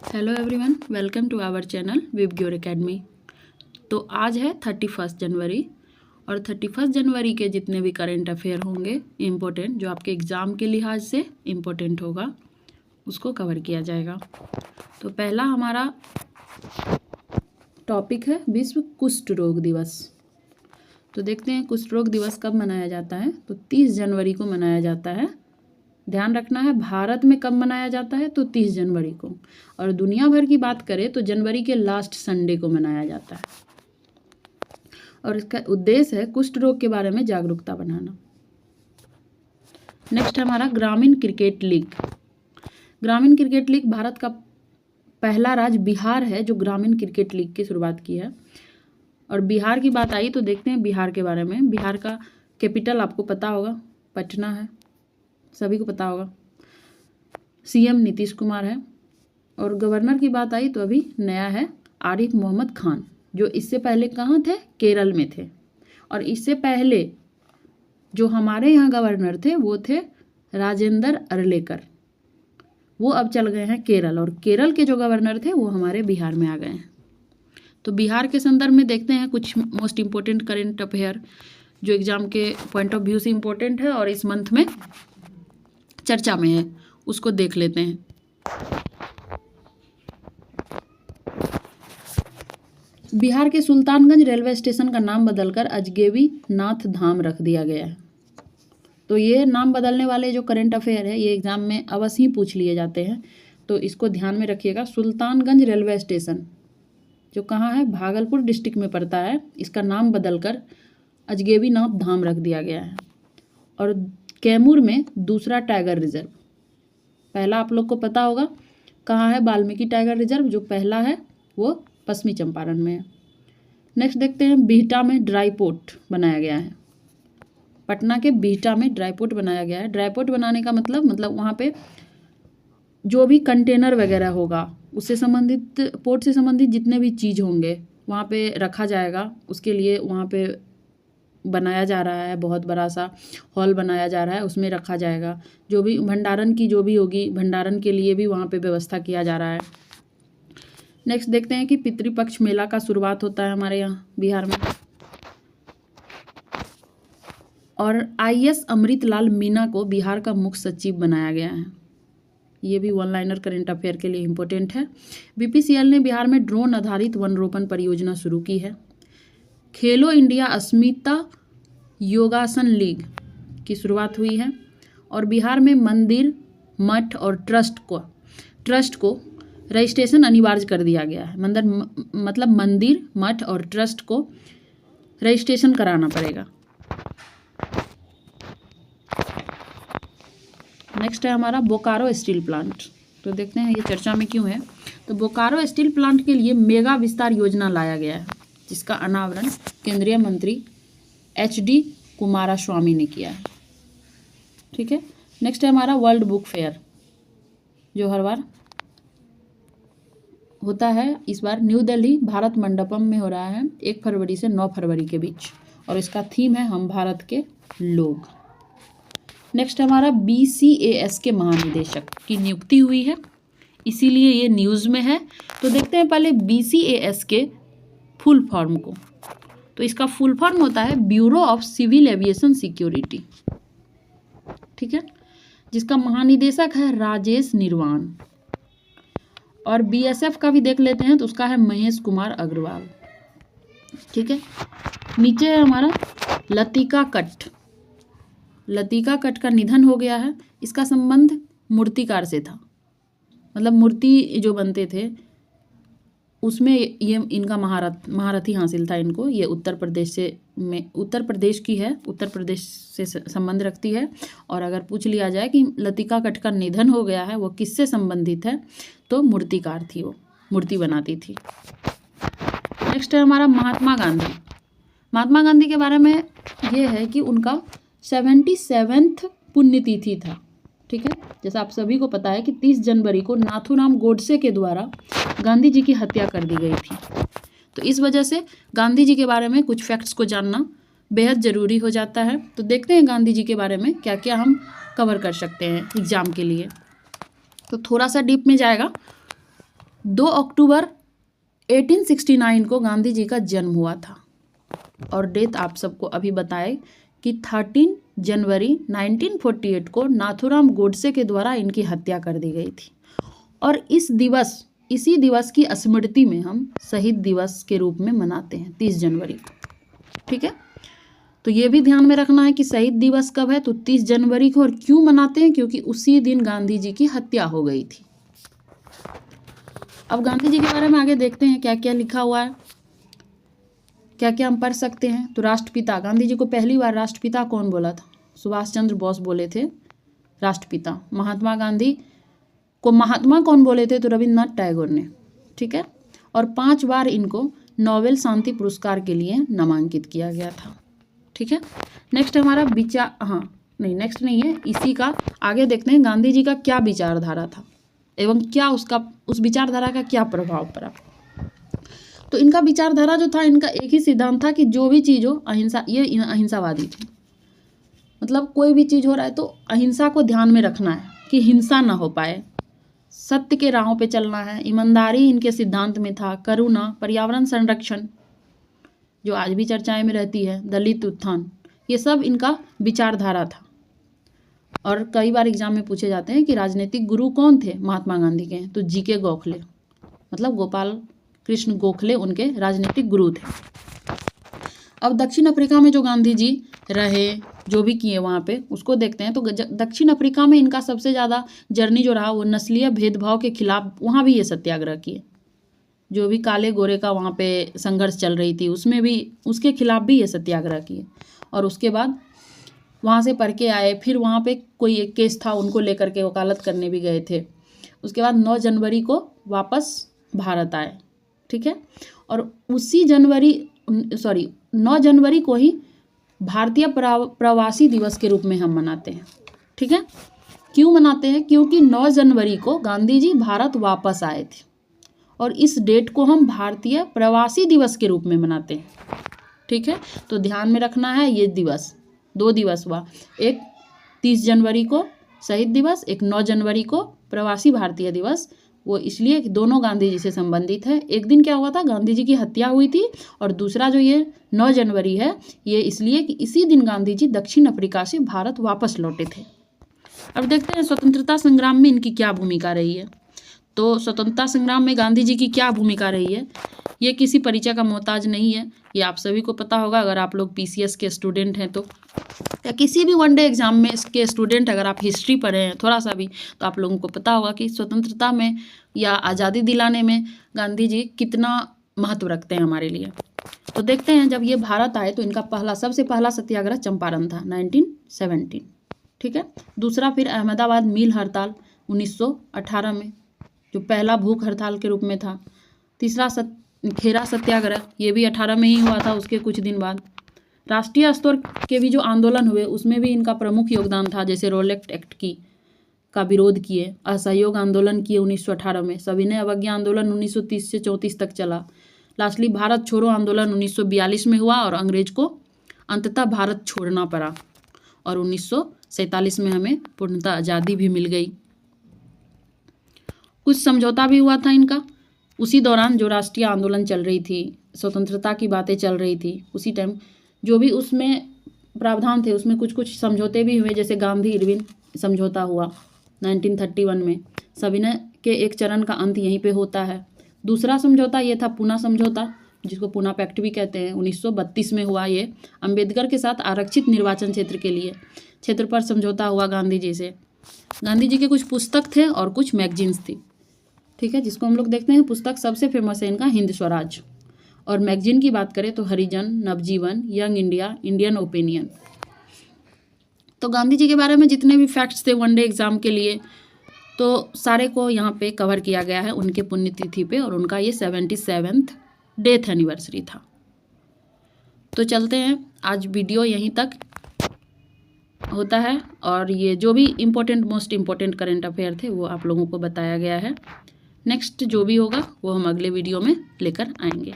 Hello everyone, welcome to our channel VIBGYOR academy. तो आज है 31 जनवरी और 31 जनवरी के जितने भी करेंट अफेयर होंगे इम्पोर्टेंट, जो आपके एग्ज़ाम के लिहाज से इम्पोर्टेंट होगा, उसको कवर किया जाएगा। तो पहला हमारा टॉपिक है विश्व कुष्ठ रोग दिवस। तो देखते हैं कुष्ठ रोग दिवस कब मनाया जाता है। तो 30 जनवरी को मनाया जाता है। ध्यान रखना है, भारत में कब मनाया जाता है तो 30 जनवरी को, और दुनिया भर की बात करें तो जनवरी के लास्ट संडे को मनाया जाता है। और इसका उद्देश्य है कुष्ठ रोग के बारे में जागरूकता बनाना। नेक्स्ट हमारा ग्रामीण क्रिकेट लीग। ग्रामीण क्रिकेट लीग भारत का पहला राज्य बिहार है जो ग्रामीण क्रिकेट लीग की शुरुआत की है। और बिहार की बात आई तो देखते हैं बिहार के बारे में। बिहार का कैपिटल आपको पता होगा, पटना है, सभी को पता होगा। सीएम नीतीश कुमार है। और गवर्नर की बात आई तो अभी नया है आरिफ मोहम्मद खान, जो इससे पहले कहाँ थे, केरल में थे। और इससे पहले जो हमारे यहाँ गवर्नर थे वो थे राजेंद्र अरलेकर, वो अब चल गए हैं केरल, और केरल के जो गवर्नर थे वो हमारे बिहार में आ गए हैं। तो बिहार के संदर्भ में देखते हैं कुछ मोस्ट इम्पोर्टेंट करेंट अफेयर जो एग्जाम के पॉइंट ऑफ व्यू से इम्पोर्टेंट है और इस मंथ में चर्चा में है, उसको देख लेते हैं। बिहार के सुल्तानगंज रेलवे स्टेशन का नाम बदलकर अजगेबी नाथ धाम रख दिया गया है। तो ये नाम बदलने वाले जो करंट अफेयर है ये एग्जाम में अवश्य ही पूछ लिए जाते हैं, तो इसको ध्यान में रखिएगा। सुल्तानगंज रेलवे स्टेशन जो कहाँ है, भागलपुर डिस्ट्रिक्ट में पड़ता है, इसका नाम बदलकर अजगेबी नाथ धाम रख दिया गया है। और कैमूर में दूसरा टाइगर रिजर्व, पहला आप लोग को पता होगा कहाँ है, वाल्मीकि टाइगर रिजर्व, जो पहला है वो पश्चिमी चंपारण में है। नेक्स्ट देखते हैं बिहटा में ड्राई पोर्ट बनाया गया है। पटना के बिहटा में ड्राई पोर्ट बनाया गया है। ड्राई पोर्ट बनाने का मतलब वहाँ पे जो भी कंटेनर वगैरह होगा उससे संबंधित, पोर्ट से संबंधित जितने भी चीज़ होंगे वहाँ पे रखा जाएगा, उसके लिए वहाँ पे बनाया जा रहा है, बहुत बड़ा सा हॉल बनाया जा रहा है, उसमें रखा जाएगा। जो भी भंडारण की जो भी होगी, भंडारण के लिए भी वहाँ पे व्यवस्था किया जा रहा है। नेक्स्ट देखते हैं कि पितृपक्ष मेला का शुरुआत होता है हमारे यहाँ बिहार में। और आईएएस अमृतलाल मीना को बिहार का मुख्य सचिव बनाया गया है। ये भी वन लाइनर करेंट अफेयर के लिए इम्पोर्टेंट है। बीपीसीएल ने बिहार में ड्रोन आधारित वन रोपण परियोजना शुरू की है। खेलो इंडिया अस्मिता योगासन लीग की शुरुआत हुई है। और बिहार में मंदिर, मठ और ट्रस्ट को रजिस्ट्रेशन अनिवार्य कर दिया गया है। मंदिर, मठ और ट्रस्ट को रजिस्ट्रेशन कराना पड़ेगा। नेक्स्ट है हमारा बोकारो स्टील प्लांट। तो देखते हैं ये चर्चा में क्यों है। तो बोकारो स्टील प्लांट के लिए मेगा विस्तार योजना लाया गया है, जिसका अनावरण केंद्रीय मंत्री HD कुमारास्वामी ने किया है। ठीक है। नेक्स्ट है हमारा वर्ल्ड बुक फेयर, जो हर बार होता है, इस बार न्यू दिल्ली भारत मंडपम में हो रहा है 1 फरवरी से 9 फरवरी के बीच, और इसका थीम है हम भारत के लोग। नेक्स्ट हमारा BCAS के महानिदेशक की नियुक्ति हुई है, इसीलिए ये न्यूज़ में है। तो देखते हैं पहले BCAS के फुल फॉर्म को। तो इसका फुल फॉर्म होता है bureau of civil aviation security, ठीक है, जिसका महानिदेशक है राजेश निर्वाण। और BSF का भी देख लेते हैं तो उसका है महेश कुमार अग्रवाल। ठीक है। नीचे है हमारा लतिका कट्ट का निधन हो गया है। इसका संबंध मूर्तिकार से था, मतलब मूर्ति जो बनते थे उसमें ये इनका महारथी हासिल था इनको। ये उत्तर प्रदेश की है, उत्तर प्रदेश से संबंध रखती है। और अगर पूछ लिया जाए कि लतिका कट्ट का निधन हो गया है, वो किससे संबंधित है, तो मूर्तिकार थी, वो मूर्ति बनाती थी। नेक्स्ट है हमारा महात्मा गांधी के बारे में ये है कि उनका 77th पुण्यतिथि था। ठीक है। जैसा आप सभी को पता है कि 30 जनवरी को नाथूराम गोडसे के द्वारा गांधी जी की हत्या कर दी गई थी। तो इस वजह से गांधी जी के बारे में कुछ फैक्ट्स को जानना बेहद ज़रूरी हो जाता है। तो देखते हैं गांधी जी के बारे में क्या क्या हम कवर कर सकते हैं एग्ज़ाम के लिए। तो थोड़ा सा डीप में जाएगा 2 अक्टूबर 1869 को गांधी जी का जन्म हुआ था और डेथ आप सबको अभी बताए कि 13 जनवरी 1948 को नाथूराम गोडसे के द्वारा इनकी हत्या कर दी गई थी। और इसी दिवस की स्मृति में हम शहीद दिवस के रूप में मनाते हैं 30 जनवरी को। ठीक है, तो ये भी ध्यान में रखना है कि शहीद दिवस कब है, तो 30 जनवरी को। और क्यों मनाते हैं, क्योंकि उसी दिन गांधी जी की हत्या हो गई थी। अब गांधी जी के बारे में आगे देखते हैं क्या क्या लिखा हुआ है, क्या क्या हम पढ़ सकते हैं। तो राष्ट्रपिता, गांधी जी को पहली बार राष्ट्रपिता कौन बोला था? सुभाष चंद्र बोस बोले थे राष्ट्रपिता। महात्मा गांधी को महात्मा कौन बोले थे? तो रविन्द्रनाथ टैगोर ने। ठीक है, और 5 बार इनको नोबेल शांति पुरस्कार के लिए नामांकित किया गया था। ठीक है, नेक्स्ट हमारा नेक्स्ट नहीं है, इसी का आगे देखते हैं गांधी जी का क्या विचारधारा था एवं क्या उस विचारधारा का क्या प्रभाव पड़ा। तो इनका विचारधारा जो था, इनका एक ही सिद्धांत था कि जो भी चीज़ हो अहिंसा, ये अहिंसावादी थे। मतलब कोई भी चीज़ हो रहा है तो अहिंसा को ध्यान में रखना है कि हिंसा ना हो पाए, सत्य के राहों पे चलना है, ईमानदारी इनके सिद्धांत में था, करुणा, पर्यावरण संरक्षण जो आज भी चर्चाएं में रहती है, दलित उत्थान, ये सब इनका विचारधारा था। और कई बार एग्जाम में पूछे जाते हैं कि राजनीतिक गुरु कौन थे महात्मा गांधी के? तो जीके गोखले, मतलब गोपाल कृष्ण गोखले उनके राजनीतिक गुरु थे। अब दक्षिण अफ्रीका में जो गांधी जी रहे, जो भी किए वहाँ पे, उसको देखते हैं। तो दक्षिण अफ्रीका में इनका सबसे ज़्यादा जर्नी जो रहा वो नस्लीय भेदभाव के खिलाफ, वहाँ भी ये सत्याग्रह किए। जो भी काले गोरे का वहाँ पे संघर्ष चल रही थी, उसमें भी उसके खिलाफ भी ये सत्याग्रह किए। और उसके बाद वहाँ से पढ़ के आए, फिर वहाँ पे कोई एक केस था, उनको लेकर के वकालत करने भी गए थे। उसके बाद 9 जनवरी को वापस भारत आए। ठीक है, और उसी 9 जनवरी को ही भारतीय प्रवासी दिवस के रूप में हम मनाते हैं। ठीक है, क्यों मनाते हैं? क्योंकि 9 जनवरी को गांधी जी भारत वापस आए थे और इस डेट को हम भारतीय प्रवासी दिवस के रूप में मनाते हैं। ठीक है, तो ध्यान में रखना है, ये दिवस 2 दिवस हुआ, एक 30 जनवरी को शहीद दिवस, एक 9 जनवरी को प्रवासी भारतीय दिवस। वो इसलिए कि दोनों गांधी जी से संबंधित है। एक दिन क्या हुआ था, गांधी जी की हत्या हुई थी, और दूसरा जो ये 9 जनवरी है, ये इसलिए कि इसी दिन गांधी जी दक्षिण अफ्रीका से भारत वापस लौटे थे। अब देखते हैं स्वतंत्रता संग्राम में इनकी क्या भूमिका रही है। तो स्वतंत्रता संग्राम में गांधी जी की क्या भूमिका रही है, ये किसी परिचय का मोहताज नहीं है, ये आप सभी को पता होगा अगर आप लोग पीसीएस के स्टूडेंट हैं तो, या किसी भी वनडे एग्जाम में इसके स्टूडेंट अगर आप हिस्ट्री पढ़े हैं थोड़ा सा भी, तो आप लोगों को पता होगा कि स्वतंत्रता में या आज़ादी दिलाने में गांधी जी कितना महत्व रखते हैं हमारे लिए। तो देखते हैं, जब ये भारत आए तो इनका सबसे पहला सत्याग्रह चंपारण था 1917। ठीक है, दूसरा फिर अहमदाबाद मिल हड़ताल 1918 में, जो पहला भूख हड़ताल के रूप में था। तीसरा खेरा सत्याग्रह, ये भी 18 में ही हुआ था, उसके कुछ दिन बाद। राष्ट्रीय स्तर के भी जो आंदोलन हुए उसमें भी इनका प्रमुख योगदान था, जैसे रोलेक्ट एक्ट का विरोध किए, असहयोग आंदोलन किए 1918 में, सविनय अवज्ञा आंदोलन 1930 से 34 तक चला। लास्टली भारत छोड़ो आंदोलन 1942 में हुआ और अंग्रेज को अंततः भारत छोड़ना पड़ा, और 1947 में हमें पूर्णतः आज़ादी भी मिल गई। कुछ समझौता भी हुआ था इनका उसी दौरान, जो राष्ट्रीय आंदोलन चल रही थी, स्वतंत्रता की बातें चल रही थी, उसी टाइम जो भी उसमें प्रावधान थे उसमें कुछ समझौते भी हुए, जैसे गांधी इरविन समझौता हुआ 1931 में। सविनय के एक चरण का अंत यहीं पे होता है। दूसरा समझौता ये था पूना समझौता, जिसको पूना पैक्ट भी कहते हैं, 1932 में हुआ। ये अंबेडकर के साथ आरक्षित निर्वाचन क्षेत्र पर समझौता हुआ गांधी जी से। गांधी जी के कुछ पुस्तक थे और कुछ मैगजीन्स थी। ठीक है, जिसको हम लोग देखते हैं। पुस्तक सबसे फेमस है इनका हिंद स्वराज, और मैगजीन की बात करें तो हरिजन, नवजीवन, यंग इंडिया, इंडियन ओपिनियन। तो गांधी जी के बारे में जितने भी फैक्ट्स थे वनडे एग्जाम के लिए, तो सारे को यहाँ पे कवर किया गया है उनके पुण्यतिथि पे, और उनका ये 77th डेथ एनिवर्सरी था। तो चलते हैं, आज वीडियो यहीं तक होता है, और ये जो भी मोस्ट इम्पोर्टेंट करेंट अफेयर थे वो आप लोगों को बताया गया है। नेक्स्ट जो भी होगा वो हम अगले वीडियो में लेकर आएंगे।